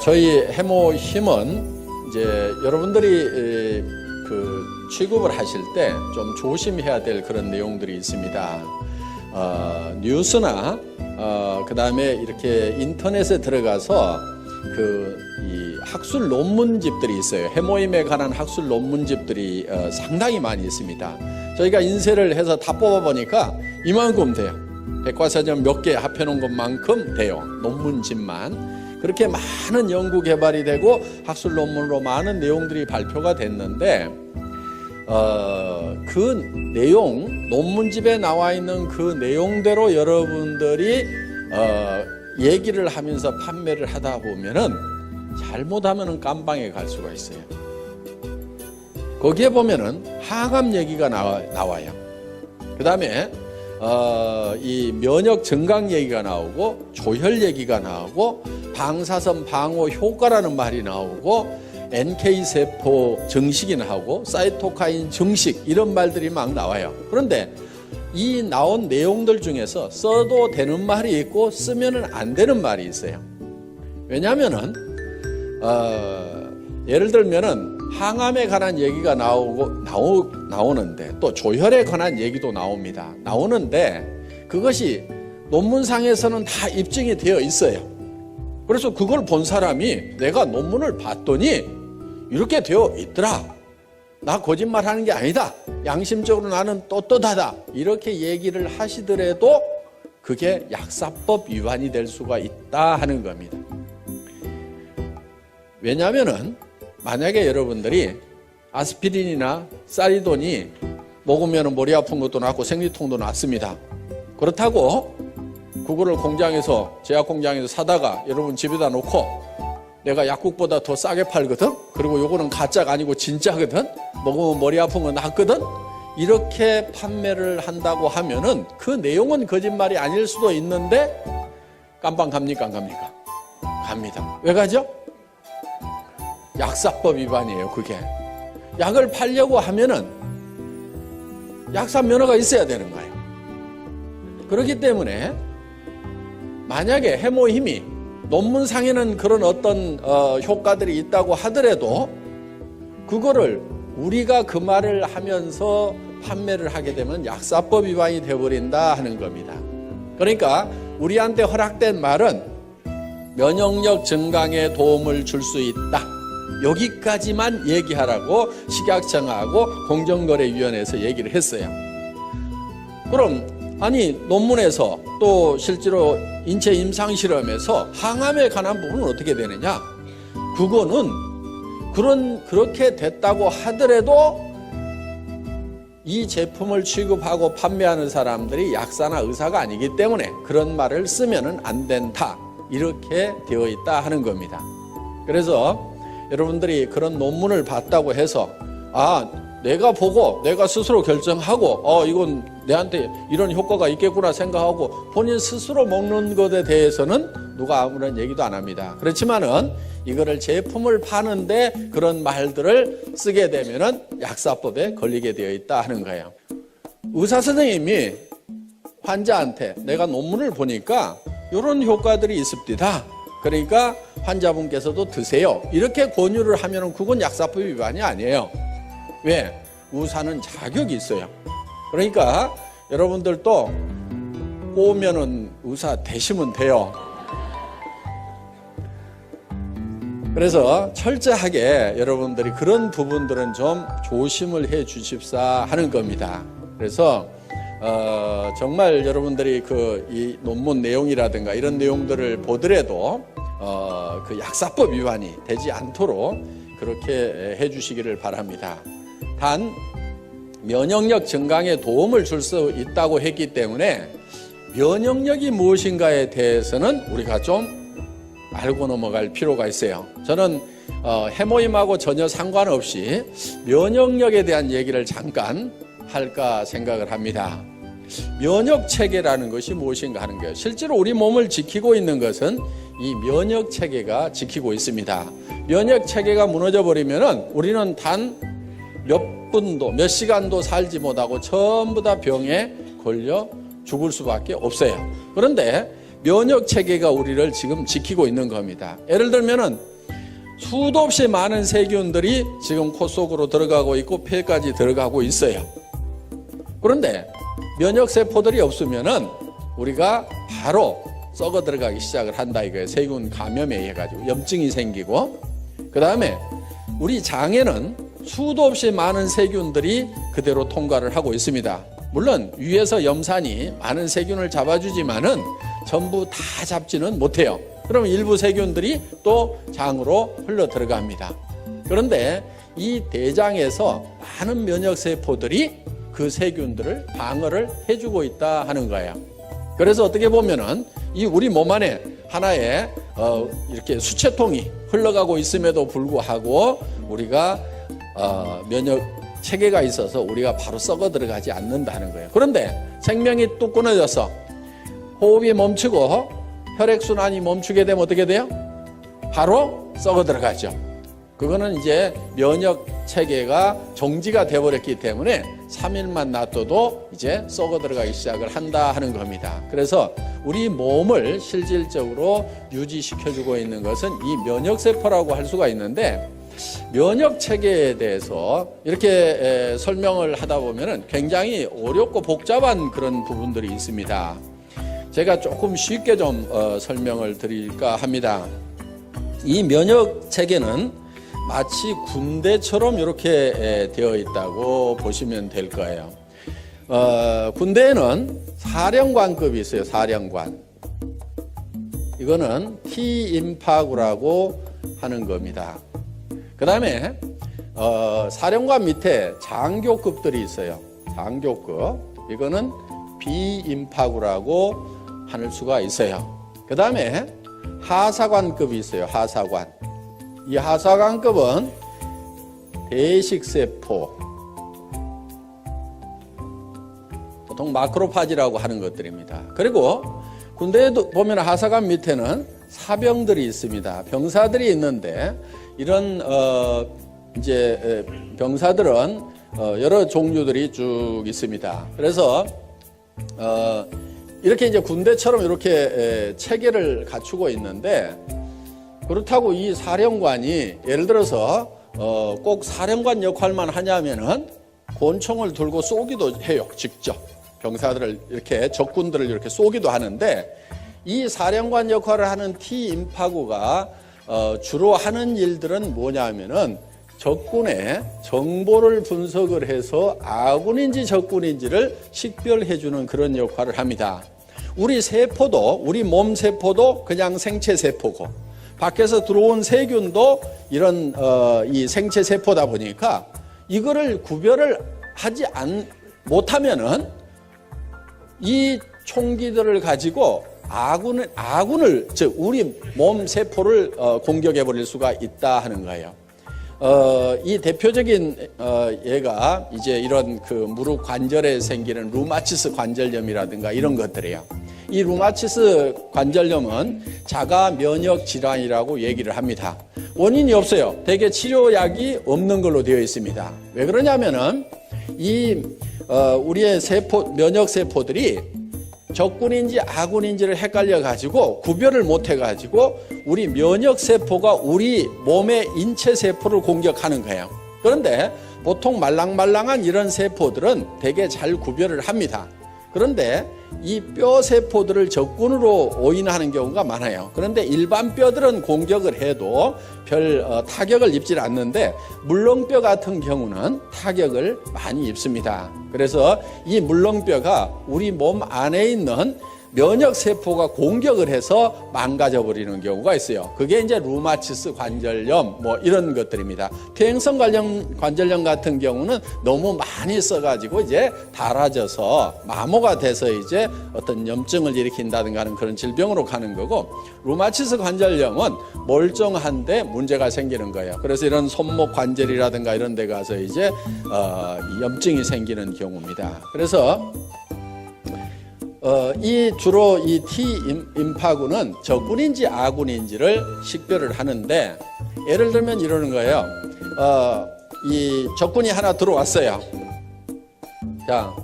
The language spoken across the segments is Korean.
저희 해모 힘은 이제 여러분들이 그 취급을 하실 때 좀 조심해야 될 그런 내용들이 있습니다. 뉴스나 그 다음에 이렇게 인터넷에 들어가서 이 학술 논문집들이 있어요. 해모임에 관한 학술 논문집들이 상당히 많이 있습니다. 저희가 인쇄를 해서 다 뽑아보니까 이만큼 돼요. 백과사전 몇 개 합해놓은 것만큼 돼요. 논문집만. 그렇게 많은 연구 개발이 되고 학술 논문으로 많은 내용들이 발표가 됐는데 그 내용, 논문집에 나와 있는 그 내용대로 여러분들이 얘기를 하면서 판매를 하다 보면은 잘못하면은 깜방에 갈 수가 있어요. 거기에 보면은 항암 얘기가 나와요. 그 다음에 이 면역 증강 얘기가 나오고 조혈 얘기가 나오고 방사선 방어 효과라는 말이 나오고 NK세포 증식이 나오고 사이토카인 증식 이런 말들이 막 나와요. 그런데 이 나온 내용들 중에서 써도 되는 말이 있고 쓰면은 안 되는 말이 있어요. 왜냐하면은 예를 들면은 항암에 관한 얘기가 나오는데 또 조혈에 관한 얘기도 나오는데 그것이 논문상에서는 다 입증이 되어 있어요. 그래서 그걸 본 사람이 내가 논문을 봤더니 이렇게 되어 있더라. 나 거짓말하는 게 아니다. 양심적으로 나는 떳떳하다. 이렇게 얘기를 하시더라도 그게 약사법 위반이 될 수가 있다 하는 겁니다. 왜냐하면은 만약에 여러분들이 아스피린이나 사리돈이 먹으면 머리 아픈 것도 낫고 생리통도 낫습니다. 그렇다고 그거를 공장에서 제약 공장에서 사다가 여러분 집에다 놓고 내가 약국보다 더 싸게 팔거든. 그리고 요거는 가짜가 아니고 진짜거든. 먹으면 머리 아픈 거 낫거든. 이렇게 판매를 한다고 하면은 그 내용은 거짓말이 아닐 수도 있는데 깜빵 갑니까 안 갑니까? 갑니다. 왜 가죠? 약사법 위반이에요. 그게 약을 팔려고 하면은 약사 면허가 있어야 되는 거예요. 그렇기 때문에 만약에 해모힘이 논문상에는 그런 어떤 효과들이 있다고 하더라도 그거를 우리가 그 말을 하면서 판매를 하게 되면 약사법 위반이 되어버린다 하는 겁니다. 그러니까 우리한테 허락된 말은 면역력 증강에 도움을 줄 수 있다. 여기까지만 얘기하라고 식약청하고 공정거래위원회에서 얘기를 했어요. 그럼 아니 논문에서 또 실제로 인체 임상실험에서 항암에 관한 부분은 어떻게 되느냐? 그거는 그렇게 됐다고 하더라도 이 제품을 취급하고 판매하는 사람들이 약사나 의사가 아니기 때문에 그런 말을 쓰면은 안 된다. 이렇게 되어 있다 하는 겁니다. 그래서 여러분들이 그런 논문을 봤다고 해서 내가 보고 내가 스스로 결정하고 이건 내한테 이런 효과가 있겠구나 생각하고 본인 스스로 먹는 것에 대해서는 누가 아무런 얘기도 안 합니다. 그렇지만은 이거를 제품을 파는데 그런 말들을 쓰게 되면은 약사법에 걸리게 되어 있다 하는 거예요. 의사 선생님이 환자한테 내가 논문을 보니까 이런 효과들이 있습니다. 그러니까 환자분께서도 드세요. 이렇게 권유를 하면은 그건 약사법 위반이 아니에요. 왜? 의사는 자격이 있어요. 그러니까 여러분들도 꼬우면은 의사 되시면 돼요. 그래서 철저하게 여러분들이 그런 부분들은 좀 조심을 해 주십사 하는 겁니다. 그래서 정말 여러분들이 이 논문 내용이라든가 이런 내용들을 보더라도 그 약사법 위반이 되지 않도록 그렇게 해 주시기를 바랍니다. 단 면역력 증강에 도움을 줄 수 있다고 했기 때문에 면역력이 무엇인가에 대해서는 우리가 좀 알고 넘어갈 필요가 있어요. 저는 해모임하고 전혀 상관없이 면역력에 대한 얘기를 잠깐 할까 생각을 합니다. 면역체계라는 것이 무엇인가 하는 거예요. 실제로 우리 몸을 지키고 있는 것은 이 면역체계가 지키고 있습니다. 면역체계가 무너져 버리면은 우리는 단 몇 분도 몇 시간도 살지 못하고 전부 다 병에 걸려 죽을 수밖에 없어요. 그런데 면역 체계가 우리를 지금 지키고 있는 겁니다. 예를 들면은 수도 없이 많은 세균들이 지금 코 속으로 들어가고 있고 폐까지 들어가고 있어요. 그런데 면역 세포들이 없으면은 우리가 바로 썩어 들어가기 시작을 한다 이거예요. 세균 감염에 의해 가지고 염증이 생기고, 그 다음에 우리 장에는 수도 없이 많은 세균들이 그대로 통과를 하고 있습니다. 물론 위에서 염산이 많은 세균을 잡아주지만은 전부 다 잡지는 못해요. 그러면 일부 세균들이 또 장으로 흘러 들어갑니다. 그런데 이 대장에서 많은 면역 세포들이 그 세균들을 방어를 해주고 있다 하는 거예요. 그래서 어떻게 보면은 이 우리 몸 안에 하나의 이렇게 수채통이 흘러가고 있음에도 불구하고 우리가 면역 체계가 있어서 우리가 바로 썩어 들어가지 않는다는 거예요. 그런데 생명이 뚝 끊어져서 호흡이 멈추고 혈액순환이 멈추게 되면 어떻게 돼요? 바로 썩어 들어가죠. 그거는 이제 면역 체계가 정지가 되어버렸기 때문에 3일만 놔둬도 이제 썩어 들어가기 시작을 한다 하는 겁니다. 그래서 우리 몸을 실질적으로 유지시켜주고 있는 것은 이 면역세포라고 할 수가 있는데, 면역 체계에 대해서 이렇게 설명을 하다 보면은 굉장히 어렵고 복잡한 그런 부분들이 있습니다. 제가 조금 쉽게 좀 설명을 드릴까 합니다. 이 면역 체계는 마치 군대처럼 이렇게 되어 있다고 보시면 될 거예요. 군대에는 사령관급이 있어요. 사령관. 이거는 T임파구라고 하는 겁니다. 그 다음에 사령관 밑에 장교급들이 있어요. 장교급. 이거는 B임파구라고 할 수가 있어요. 그 다음에 하사관급이 있어요. 하사관. 이 하사관급은 대식세포, 보통 마크로파지라고 하는 것들입니다. 그리고 군대에도 보면 하사관 밑에는 사병들이 있습니다. 병사들이 있는데 이런 이제 병사들은 여러 종류들이 쭉 있습니다. 그래서 이렇게 이제 군대처럼 이렇게 체계를 갖추고 있는데, 그렇다고 이 사령관이 예를 들어서 꼭 사령관 역할만 하냐면은 권총을 들고 쏘기도 해요. 직접 병사들을 이렇게 적군들을 이렇게 쏘기도 하는데, 이 사령관 역할을 하는 T임파구가 주로 하는 일들은 뭐냐면은 적군의 정보를 분석을 해서 아군인지 적군인지를 식별해주는 그런 역할을 합니다. 우리 세포도, 우리 몸 세포도 그냥 생체 세포고, 밖에서 들어온 세균도 이런 이 생체 세포다 보니까 이거를 구별을 하지 못하면은 이 총기들을 가지고 아군을 즉 우리 몸 세포를 공격해 버릴 수가 있다 하는 거예요. 이 대표적인 예가 이제 이런 그 무릎 관절에 생기는 루마티스 관절염이라든가 이런 것들이에요. 이 루마티스 관절염은 자가 면역 질환이라고 얘기를 합니다. 원인이 없어요. 대개 치료약이 없는 걸로 되어 있습니다. 왜 그러냐면은 이 우리의 세포, 면역 세포들이 적군인지 아군인지를 헷갈려 가지고 구별을 못 해 가지고 우리 면역 세포가 우리 몸의 인체 세포를 공격하는 거예요. 그런데 보통 말랑말랑한 이런 세포들은 되게 잘 구별을 합니다. 그런데 이 뼈 세포들을 적군으로 오인하는 경우가 많아요. 그런데 일반 뼈들은 공격을 해도 별 타격을 입질 않는데 물렁뼈 같은 경우는 타격을 많이 입습니다. 그래서 이 물렁뼈가 우리 몸 안에 있는 면역 세포가 공격을 해서 망가져 버리는 경우가 있어요. 그게 이제 루마티스 관절염 뭐 이런 것들입니다. 퇴행성 관절염 같은 경우는 너무 많이 써가지고 이제 닳아져서 마모가 돼서 이제 어떤 염증을 일으킨다든가 하는 그런 질병으로 가는 거고, 루마티스 관절염은 멀쩡한데 문제가 생기는 거예요. 그래서 이런 손목 관절이라든가 이런 데 가서 이제 염증이 생기는 경우입니다. 그래서 주로 이 T임파구는 적군인지 아군인지를 식별을 하는데, 예를 들면 이러는 거예요. 이 적군이 하나 들어왔어요. 자,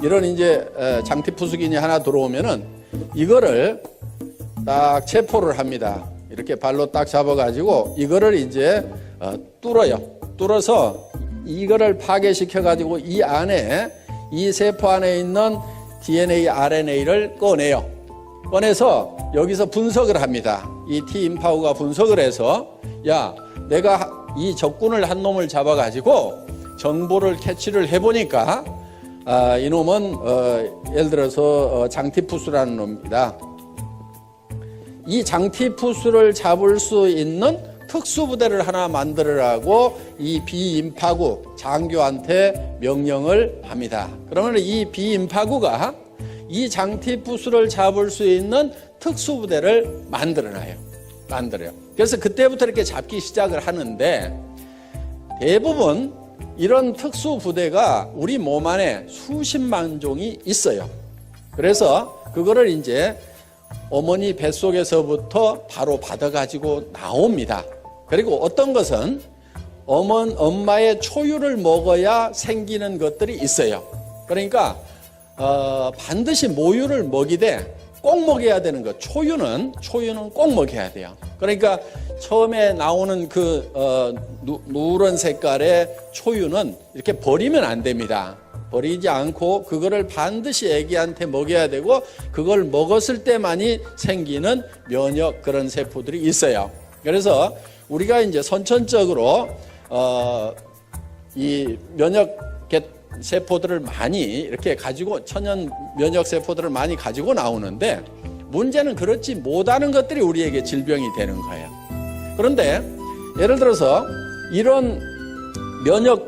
이런 이제 장티푸스균이 하나 들어오면은 이거를 딱 체포를 합니다. 이렇게 발로 딱 잡아가지고 이거를 이제 뚫어요. 뚫어서 이거를 파괴시켜가지고 이 안에, 이 세포 안에 있는 DNA, RNA를 꺼내요. 꺼내서 여기서 분석을 합니다. 이 T임파구가 분석을 해서, 야, 내가 이 적군을 한 놈을 잡아가지고 정보를 캐치를 해보니까 이놈은 예를 들어서 장티푸스라는 놈입니다. 이 장티푸스를 잡을 수 있는 특수부대를 하나 만들으라고 이 비임파구 장교한테 명령을 합니다. 그러면 이 비임파구가 이 장티푸스를 잡을 수 있는 특수부대를 만들어요. 그래서 그때부터 이렇게 잡기 시작을 하는데, 대부분 이런 특수부대가 우리 몸 안에 수십만 종이 있어요. 그래서 그거를 이제 어머니 뱃속에서부터 바로 받아가지고 나옵니다. 그리고 어떤 것은 엄마의 초유를 먹어야 생기는 것들이 있어요. 그러니까 반드시 모유를 먹이되 꼭 먹여야 되는 것. 초유는 꼭 먹여야 돼요. 그러니까 처음에 나오는 그 누런 색깔의 초유는 이렇게 버리면 안 됩니다. 버리지 않고 그거를 반드시 애기한테 먹여야 되고, 그걸 먹었을 때만이 생기는 면역 그런 세포들이 있어요. 그래서 우리가 이제 선천적으로 이 면역 세포들을 많이 이렇게 가지고, 천연 면역 세포들을 많이 가지고 나오는데, 문제는 그렇지 못하는 것들이 우리에게 질병이 되는 거예요. 그런데 예를 들어서 이런 면역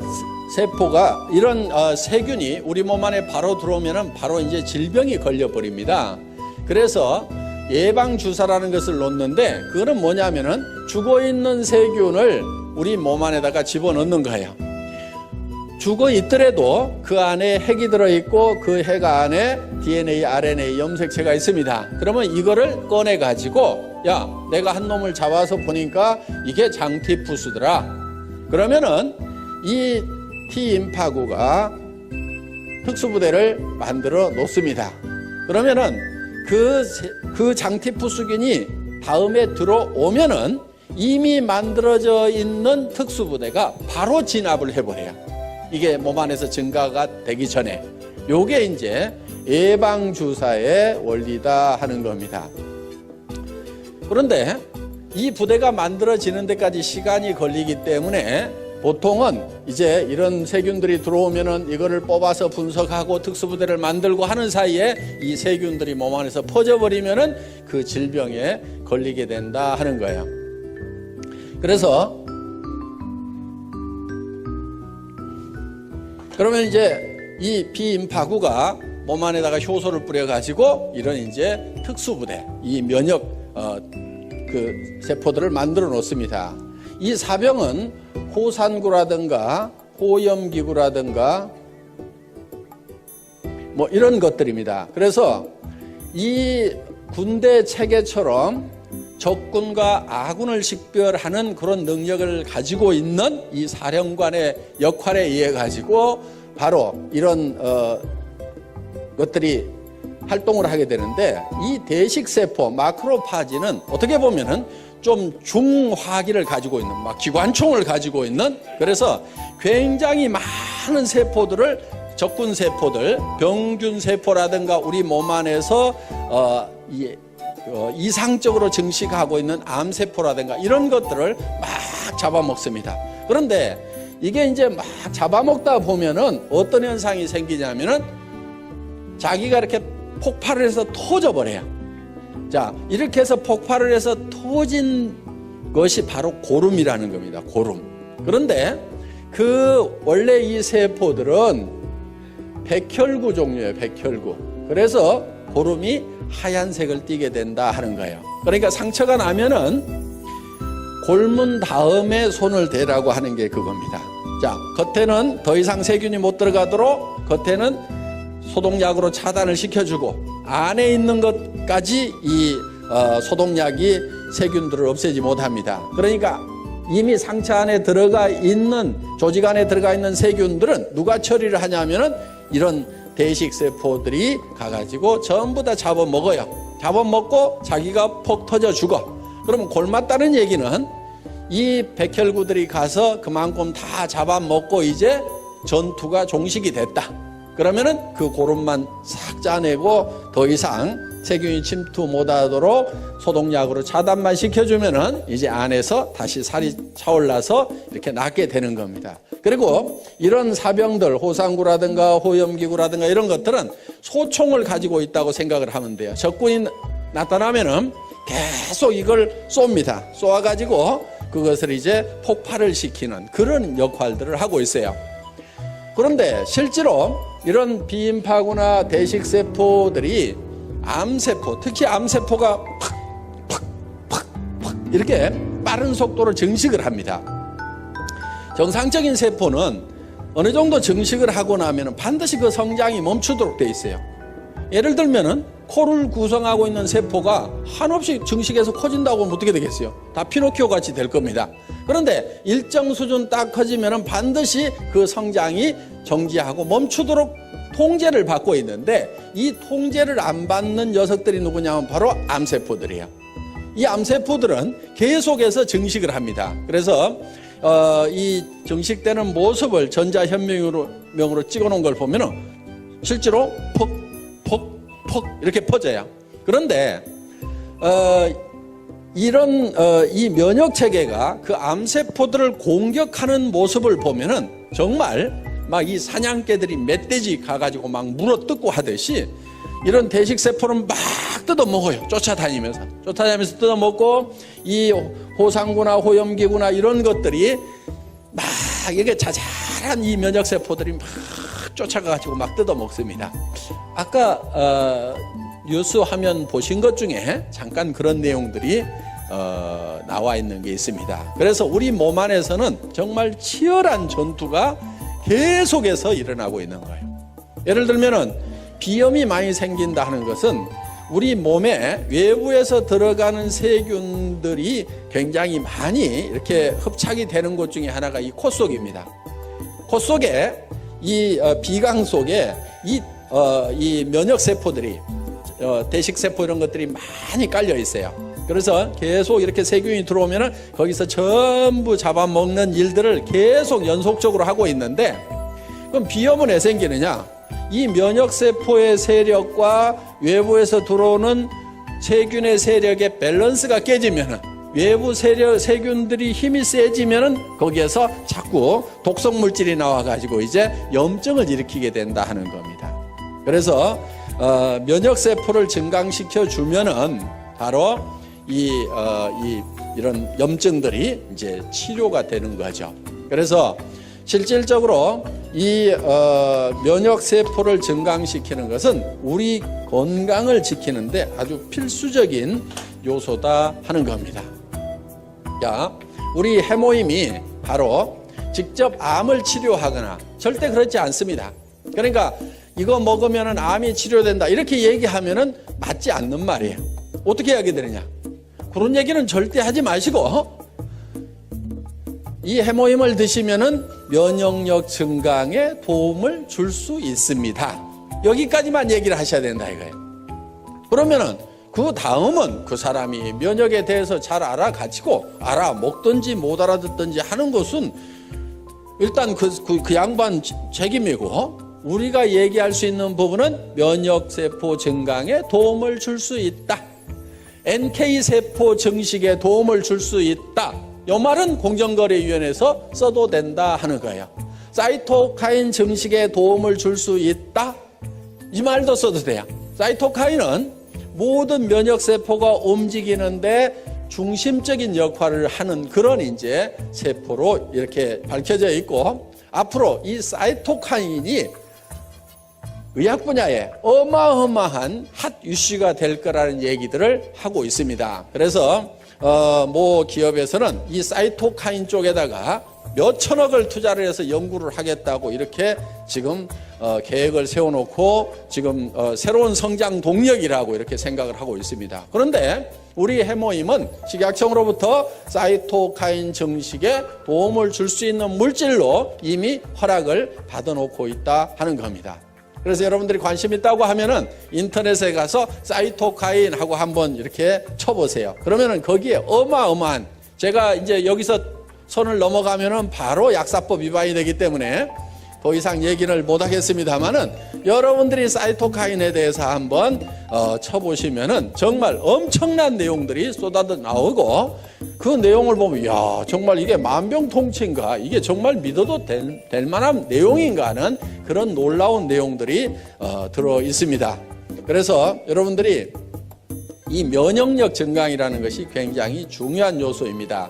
세포가, 이런 세균이 우리 몸 안에 바로 들어오면은 바로 이제 질병이 걸려버립니다. 그래서 예방주사라는 것을 놓는데, 그거는 뭐냐면은 죽어있는 세균을 우리 몸 안에다가 집어넣는 거예요. 죽어 있더라도 그 안에 핵이 들어있고 그 핵 안에 DNA, RNA 염색체가 있습니다. 그러면 이거를 꺼내가지고, 야, 내가 한 놈을 잡아서 보니까 이게 장티푸스더라. 그러면은 이 T임파구가 특수부대를 만들어 놓습니다. 그러면은 그 장티푸스균이 다음에 들어오면은 이미 만들어져 있는 특수부대가 바로 진압을 해버려요. 이게 몸 안에서 증가가 되기 전에. 요게 이제 예방주사의 원리다 하는 겁니다. 그런데 이 부대가 만들어지는 데까지 시간이 걸리기 때문에 보통은 이제 이런 세균들이 들어오면은 이거를 뽑아서 분석하고 특수부대를 만들고 하는 사이에 이 세균들이 몸 안에서 퍼져버리면은 그 질병에 걸리게 된다 하는 거예요. 그래서 그러면 이제 이 비임파구가 몸 안에다가 효소를 뿌려가지고 이런 이제 특수부대, 이 면역 그 세포들을 만들어 놓습니다. 이 사병은 호산구라든가 호염기구라든가 뭐 이런 것들입니다. 그래서 이 군대 체계처럼 적군과 아군을 식별하는 그런 능력을 가지고 있는 이 사령관의 역할에 의해 가지고 바로 이런 것들이 활동을 하게 되는데, 이 대식세포 마크로파지는 어떻게 보면은 좀 중화기를 가지고 있는, 막 기관총을 가지고 있는, 그래서 굉장히 많은 세포들을, 적군 세포들, 병균 세포라든가 우리 몸 안에서 이상적으로 증식하고 있는 암세포라든가 이런 것들을 막 잡아먹습니다. 그런데 이게 이제 막 잡아먹다 보면은 어떤 현상이 생기냐면은 자기가 이렇게 폭발을 해서 터져버려요. 자, 이렇게 해서 폭발을 해서 터진 것이 바로 고름이라는 겁니다. 고름. 그런데 원래 이 세포들은 백혈구 종류예요. 백혈구. 그래서 고름이 하얀색을 띠게 된다 하는 거예요. 그러니까 상처가 나면은 골문 다음에 손을 대라고 하는 게 그겁니다. 자, 겉에는 더 이상 세균이 못 들어가도록 겉에는 소독약으로 차단을 시켜주고, 안에 있는 것까지 이 소독약이 세균들을 없애지 못합니다. 그러니까 이미 상처 안에 들어가 있는, 조직 안에 들어가 있는 세균들은 누가 처리를 하냐면은 이런 대식세포들이 가가지고 전부 다 잡아먹어요. 잡아먹고 자기가 폭 터져 죽어. 그러면 골맞다는 얘기는 이 백혈구들이 가서 그만큼 다 잡아먹고 이제 전투가 종식이 됐다. 그러면은 그 고름만 싹 짜내고 더 이상 세균이 침투 못하도록 소독약으로 차단만 시켜주면은 이제 안에서 다시 살이 차올라서 이렇게 낫게 되는 겁니다. 그리고 이런 사병들, 호상구라든가 호염기구라든가 이런 것들은 소총을 가지고 있다고 생각을 하면 돼요. 적군이 나타나면은 계속 이걸 쏩니다. 쏘아가지고 그것을 이제 폭발을 시키는 그런 역할들을 하고 있어요. 그런데 실제로 이런 비인파구나 대식세포들이 암세포, 특히 암세포가 팍 이렇게 빠른 속도로 증식을 합니다. 정상적인 세포는 어느 정도 증식을 하고 나면 반드시 그 성장이 멈추도록 돼 있어요. 예를 들면은 코를 구성하고 있는 세포가 한없이 증식해서 커진다고 하면 어떻게 되겠어요? 다 피노키오 같이 될 겁니다. 그런데 일정 수준 딱 커지면은 반드시 그 성장이 정지하고 멈추도록 통제를 받고 있는데 이 통제를 안 받는 녀석들이 누구냐면 바로 암세포들이에요. 이 암세포들은 계속해서 증식을 합니다. 그래서 이 증식되는 모습을 전자현미경으로 찍어놓은 걸 보면은 실제로 퍽 이렇게 퍼져요. 그런데 이런 이 면역 체계가 그 암세포들을 공격하는 모습을 보면은 정말 막 이 사냥개들이 멧돼지 가가지고 막 물어뜯고 하듯이 이런 대식세포는 막 뜯어먹어요. 쫓아다니면서 뜯어먹고 이 호상구나 호염기구나 이런 것들이 막 이게 자잘한 이 면역세포들이 막 쫓아가가지고 막 뜯어먹습니다. 아까 뉴스 화면 보신 것 중에 잠깐 그런 내용들이 나와 있는 게 있습니다. 그래서 우리 몸 안에서는 정말 치열한 전투가 계속해서 일어나고 있는 거예요. 예를 들면은 비염이 많이 생긴다 하는 것은 우리 몸에 외부에서 들어가는 세균들이 굉장히 많이 이렇게 흡착이 되는 곳 중에 하나가 이 코 속입니다. 코 속에 이 비강 속에 이 면역세포들이 대식세포 이런 것들이 많이 깔려 있어요. 그래서 계속 이렇게 세균이 들어오면 거기서 전부 잡아먹는 일들을 계속 연속적으로 하고 있는데 그럼 비염은 왜 생기느냐? 이 면역세포의 세력과 외부에서 들어오는 세균의 세력의 밸런스가 깨지면 외부 세균들이 힘이 세지면 거기에서 자꾸 독성물질이 나와가지고 이제 염증을 일으키게 된다 하는 겁니다. 그래서 면역세포를 증강시켜 주면은 바로 이런 염증들이 이제 치료가 되는 거죠. 그래서 실질적으로 이 면역세포를 증강시키는 것은 우리 건강을 지키는데 아주 필수적인 요소다 하는 겁니다. 자, 우리 해모임이 바로 직접 암을 치료하거나 절대 그렇지 않습니다. 그러니까 이거 먹으면 암이 치료된다 이렇게 얘기하면은 맞지 않는 말이에요. 어떻게 하게 되느냐? 그런 얘기는 절대 하지 마시고 이 해모임을 드시면은 면역력 증강에 도움을 줄 수 있습니다. 여기까지만 얘기를 하셔야 된다 이거예요. 그러면은 그 다음은 그 사람이 면역에 대해서 잘 알아가지고 알아먹든지 못 알아듣든지 하는 것은 일단 그 양반 책임이고 우리가 얘기할 수 있는 부분은 면역세포 증강에 도움을 줄 수 있다. NK세포 증식에 도움을 줄 수 있다. 이 말은 공정거래위원회에서 써도 된다 하는 거예요. 사이토카인 증식에 도움을 줄 수 있다. 이 말도 써도 돼요. 사이토카인은 모든 면역세포가 움직이는데 중심적인 역할을 하는 그런 이제 세포로 이렇게 밝혀져 있고 앞으로 이 사이토카인이 의학 분야에 어마어마한 핫 이슈가 될 거라는 얘기들을 하고 있습니다. 그래서 모 기업에서는 이 사이토카인 쪽에다가 몇 천억을 투자를 해서 연구를 하겠다고 이렇게 지금 계획을 세워놓고 지금 새로운 성장 동력이라고 이렇게 생각을 하고 있습니다. 그런데 우리 해모임은 식약청으로부터 사이토카인 증식에 도움을 줄 수 있는 물질로 이미 허락을 받아놓고 있다 하는 겁니다. 그래서 여러분들이 관심 있다고 하면은 인터넷에 가서 사이토카인 하고 한번 이렇게 쳐보세요. 그러면은 거기에 어마어마한, 제가 이제 여기서 선을 넘어가면은 바로 약사법 위반이 되기 때문에 더 이상 얘기를 못 하겠습니다만은 여러분들이 사이토카인에 대해서 한번 쳐보시면은 정말 엄청난 내용들이 쏟아져 나오고, 그 내용을 보면 야, 정말 이게 만병통치인가, 이게 정말 믿어도 될 만한 내용인가 하는 그런 놀라운 내용들이 들어 있습니다. 그래서 여러분들이 이 면역력 증강이라는 것이 굉장히 중요한 요소입니다.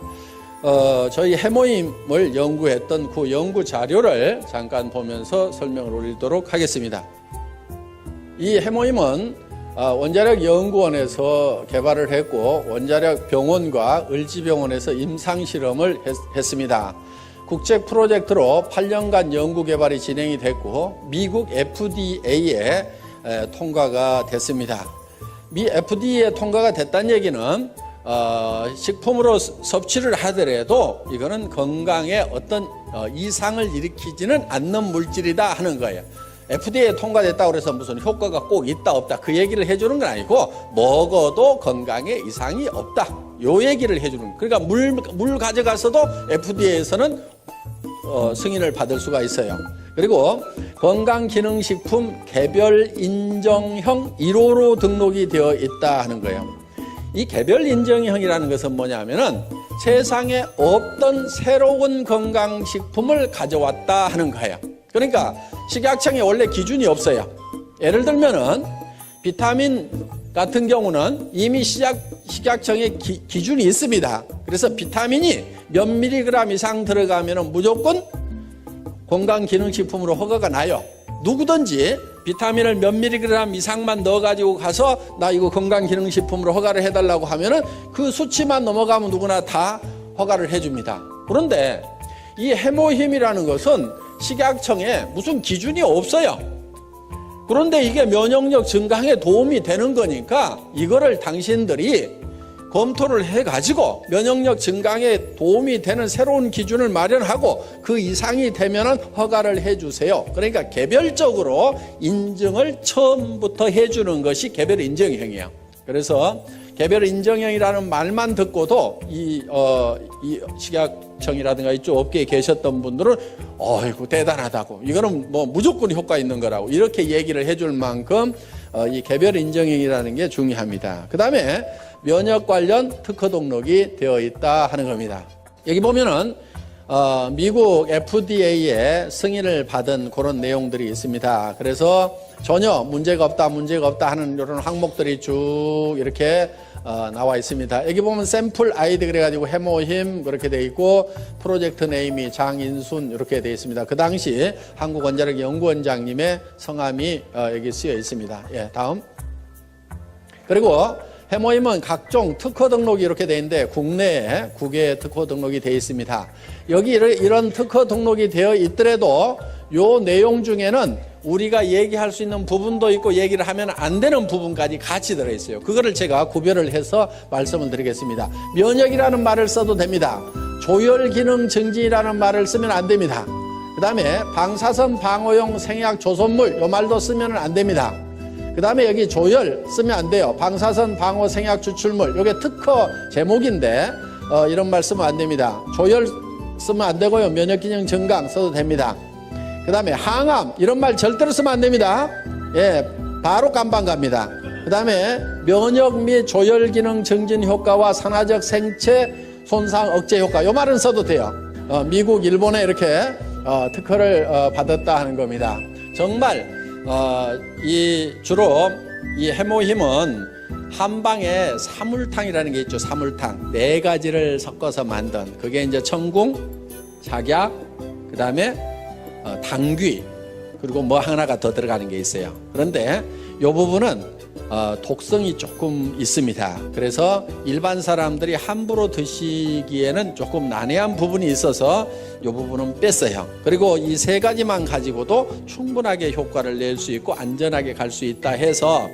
저희 해모임을 연구했던 그 연구 자료를 잠깐 보면서 설명을 올리도록 하겠습니다. 이 해모임은 원자력 연구원에서 개발을 했고, 원자력 병원과 을지병원에서 임상실험을 했습니다. 국제 프로젝트로 8년간 연구 개발이 진행이 됐고, 미국 FDA에 통과가 됐습니다. 미 FDA에 통과가 됐다는 얘기는 식품으로 섭취를 하더라도 이거는 건강에 어떤 이상을 일으키지는 않는 물질이다 하는 거예요. FDA에 통과됐다고 해서 무슨 효과가 꼭 있다 없다 그 얘기를 해주는 건 아니고, 먹어도 건강에 이상이 없다 요 얘기를 해주는 거예요. 그러니까 물 가져가서도 FDA에서는 승인을 받을 수가 있어요. 그리고 건강기능식품 개별 인정형 1호로 등록이 되어 있다 하는 거예요. 이 개별 인정형이라는 것은 뭐냐면은 세상에 없던 새로운 건강식품을 가져왔다 하는 거예요. 그러니까 식약청에 원래 기준이 없어요. 예를 들면은 비타민 같은 경우는 이미 식약청에 기준이 있습니다. 그래서 비타민이 몇 밀리그램 이상 들어가면은 무조건 건강기능식품으로 허가가 나요. 누구든지 비타민을 몇 밀리그램 이상만 넣어가지고 가서 나 이거 건강기능식품으로 허가를 해달라고 하면은 그 수치만 넘어가면 누구나 다 허가를 해줍니다. 그런데 이 해모힘이라는 것은 식약청에 무슨 기준이 없어요. 그런데 이게 면역력 증강에 도움이 되는 거니까 이거를 당신들이 검토를 해가지고 면역력 증강에 도움이 되는 새로운 기준을 마련하고 그 이상이 되면은 허가를 해주세요. 그러니까 개별적으로 인증을 처음부터 해주는 것이 개별 인정형이에요. 그래서 개별 인정형이라는 말만 듣고도 이 식약청이라든가 이쪽 업계에 계셨던 분들은 어이구 대단하다고, 이거는 뭐 무조건 효과 있는 거라고 이렇게 얘기를 해줄 만큼 이 개별 인정형이라는 게 중요합니다. 그 다음에 면역 관련 특허 등록이 되어 있다 하는 겁니다. 여기 보면은 미국 FDA에 승인을 받은 그런 내용들이 있습니다. 그래서 전혀 문제가 없다 하는 이런 항목들이 쭉 이렇게 나와 있습니다. 여기 보면 샘플 아이디 그래가지고 해모힘 그렇게 돼 있고, 프로젝트 네임이 장인순 이렇게 돼 있습니다. 그 당시 한국원자력 연구원장님의 성함이 여기 쓰여 있습니다. 예, 다음. 그리고 해모힘은 각종 특허 등록이 이렇게 돼 있는데 국내에 9개의 특허 등록이 되어 있습니다. 여기 이런 특허 등록이 되어 있더라도 요 내용 중에는 우리가 얘기할 수 있는 부분도 있고 얘기를 하면 안 되는 부분까지 같이 들어있어요. 그거를 제가 구별을 해서 말씀을 드리겠습니다. 면역이라는 말을 써도 됩니다. 조혈기능 증진이라는 말을 쓰면 안 됩니다. 그 다음에 방사선 방어용 생약 조선물 요 말도 쓰면 안 됩니다. 그 다음에 여기 조혈 쓰면 안 돼요. 방사선 방어 생약 추출물, 이게 특허 제목인데 이런 말 쓰면 안 됩니다. 조혈 쓰면 안 되고요. 면역기능 증강 써도 됩니다. 그 다음에 항암 이런 말 절대로 쓰면 안 됩니다. 예, 바로 깜빵 갑니다. 그 다음에 면역 및 조혈기능 증진 효과와 산화적 생체 손상 억제 효과 이 말은 써도 돼요. 미국, 일본에 이렇게 특허를 받았다 하는 겁니다. 정말 주로 이 해모힘은 한방에 사물탕이라는 게 있죠. 사물탕 4가지를 섞어서 만든, 그게 이제 청궁, 작약, 그 다음에 당귀, 그리고 뭐 하나가 더 들어가는 게 있어요. 그런데 이 부분은 독성이 조금 있습니다. 그래서 일반 사람들이 함부로 드시기에는 조금 난해한 부분이 있어서 이 부분은 뺐어요. 그리고 이 3가지만 가지고도 충분하게 효과를 낼 수 있고 안전하게 갈 수 있다 해서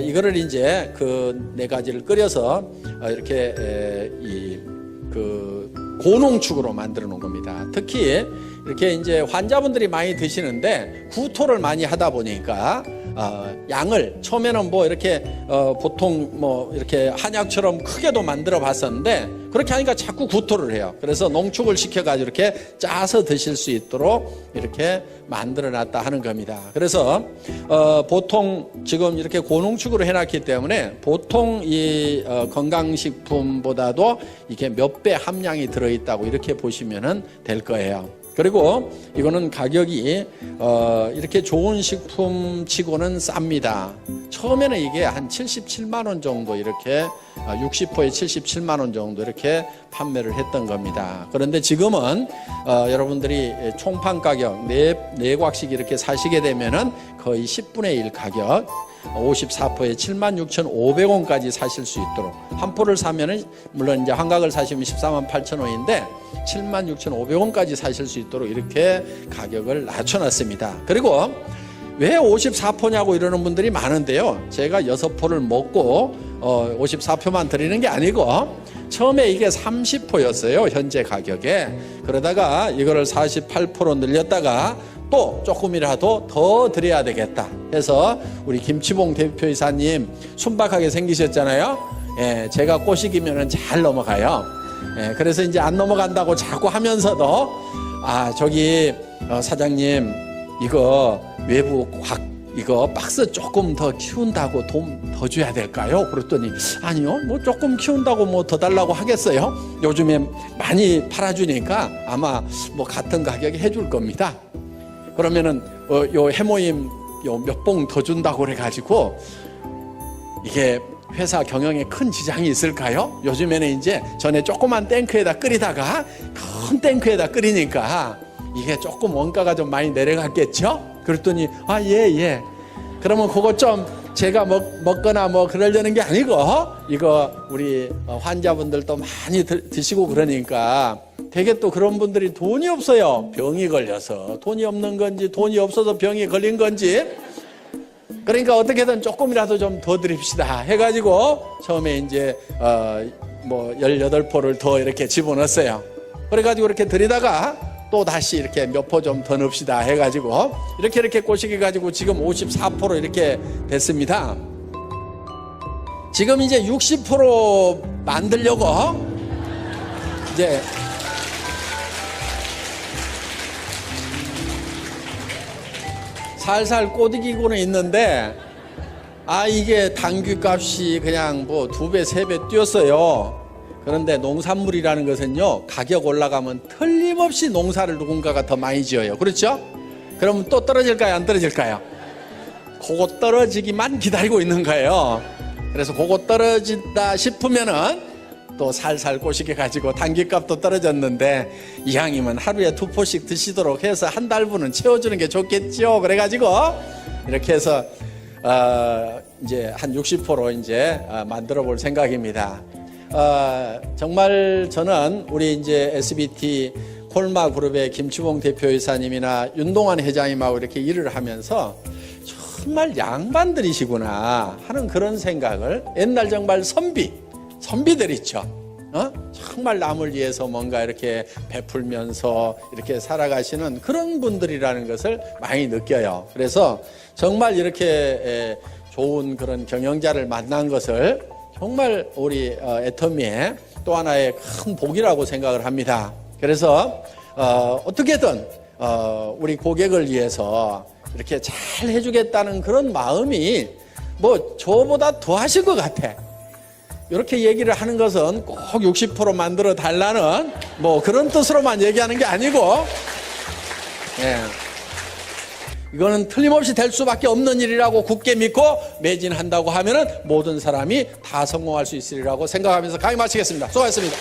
이거를 이제 그 4가지를 끓여서 이렇게 그 고농축으로 만들어 놓은 겁니다. 특히 이렇게 이제 환자분들이 많이 드시는데 구토를 많이 하다 보니까 양을 처음에는 뭐 이렇게 보통 뭐 이렇게 한약처럼 크게도 만들어 봤었는데 그렇게 하니까 자꾸 구토를 해요. 그래서 농축을 시켜가지고 이렇게 짜서 드실 수 있도록 이렇게 만들어 놨다 하는 겁니다. 그래서 보통 지금 이렇게 고농축으로 해놨기 때문에 보통 이 건강식품보다도 이게 몇 배 함량이 들어있다고 이렇게 보시면 될 거예요. 그리고 이거는 가격이 이렇게 좋은 식품 치고는 쌉니다. 처음에는 이게 한 77만 원 정도 이렇게 60호에 77만 원 정도 이렇게 판매를 했던 겁니다. 그런데 지금은 여러분들이 총판 가격 네 곽씩 이렇게 사시게 되면은 거의 10분의 1 가격 54포에 76,500원까지 사실 수 있도록 한 포를 사면은 물론 이제 한각을 사시면 148,000원인데 76,500원까지 사실 수 있도록 이렇게 가격을 낮춰놨습니다. 그리고 왜 54포냐고 이러는 분들이 많은데요. 제가 6포를 먹고 54포만 드리는 게 아니고 처음에 이게 30포였어요. 현재 가격에. 그러다가 이거를 48포로 늘렸다가 또 조금이라도 더 드려야 되겠다 해서 우리 김치봉 대표이사님 순박하게 생기셨잖아요. 예, 제가 꼬시기면은 잘 넘어가요. 예, 그래서 이제 안 넘어간다고 자꾸 하면서도 저기 사장님 이거 외부 이거 박스 조금 더 키운다고 돈 더 줘야 될까요? 그랬더니 아니요, 뭐 조금 키운다고 뭐 더 달라고 하겠어요? 요즘에 많이 팔아주니까 아마 뭐 같은 가격에 해줄 겁니다. 그러면은 요 해모임 요 몇 봉 더 준다고 그래가지고 이게 회사 경영에 큰 지장이 있을까요? 요즘에는 이제 전에 조그만 탱크에다 끓이다가 큰 탱크에다 끓이니까 이게 조금 원가가 좀 많이 내려갔겠죠? 그랬더니 예. 그러면 그거 좀 제가 먹거나 뭐 그러려는 게 아니고 이거 우리 환자분들도 많이 드시고 그러니까 되게 또 그런 분들이 돈이 없어요. 병이 걸려서 돈이 없는 건지 돈이 없어서 병이 걸린 건지 그러니까 어떻게든 조금이라도 좀 더 드립시다 해가지고 처음에 이제 뭐 18포를 더 이렇게 집어넣었어요. 그래가지고 이렇게 드리다가 또 다시 이렇게 몇 포 좀 더 넣읍시다 해가지고 이렇게 꼬시기 가지고 지금 54포로 이렇게 됐습니다. 지금 이제 60포로 만들려고 이제 살살 꼬드기고는 있는데 이게 당귀값이 그냥 뭐 2배, 3배 뛰었어요. 그런데 농산물이라는 것은요, 가격 올라가면 틀림없이 농사를 누군가가 더 많이 지어요. 그렇죠? 그러면 또 떨어질까요? 안 떨어질까요? 그거 떨어지기만 기다리고 있는 거예요. 그래서 그거 떨어진다 싶으면은 또 살살 꼬시게 가지고 당귀값도 떨어졌는데 이왕이면 하루에 2포씩 드시도록 해서 한 달분은 채워주는 게 좋겠죠. 그래가지고 이렇게 해서 이제 한 60포로 이제 만들어 볼 생각입니다. 정말 저는 우리 이제 SBT 콜마 그룹의 김치봉 대표이사님이나 윤동환 회장님하고 이렇게 일을 하면서 정말 양반들이시구나 하는 그런 생각을 옛날 정말 선비들 있죠. 정말 남을 위해서 뭔가 이렇게 베풀면서 이렇게 살아가시는 그런 분들이라는 것을 많이 느껴요. 그래서 정말 이렇게 좋은 그런 경영자를 만난 것을 정말 우리 애터미의 또 하나의 큰 복이라고 생각을 합니다. 그래서 어떻게든 우리 고객을 위해서 이렇게 잘 해주겠다는 그런 마음이 뭐 저보다 더 하실 것 같아. 이렇게 얘기를 하는 것은 꼭 60% 만들어 달라는 뭐 그런 뜻으로만 얘기하는 게 아니고 이거는 틀림없이 될 수밖에 없는 일이라고 굳게 믿고 매진한다고 하면은 모든 사람이 다 성공할 수 있으리라고 생각하면서 강의 마치겠습니다. 수고하셨습니다.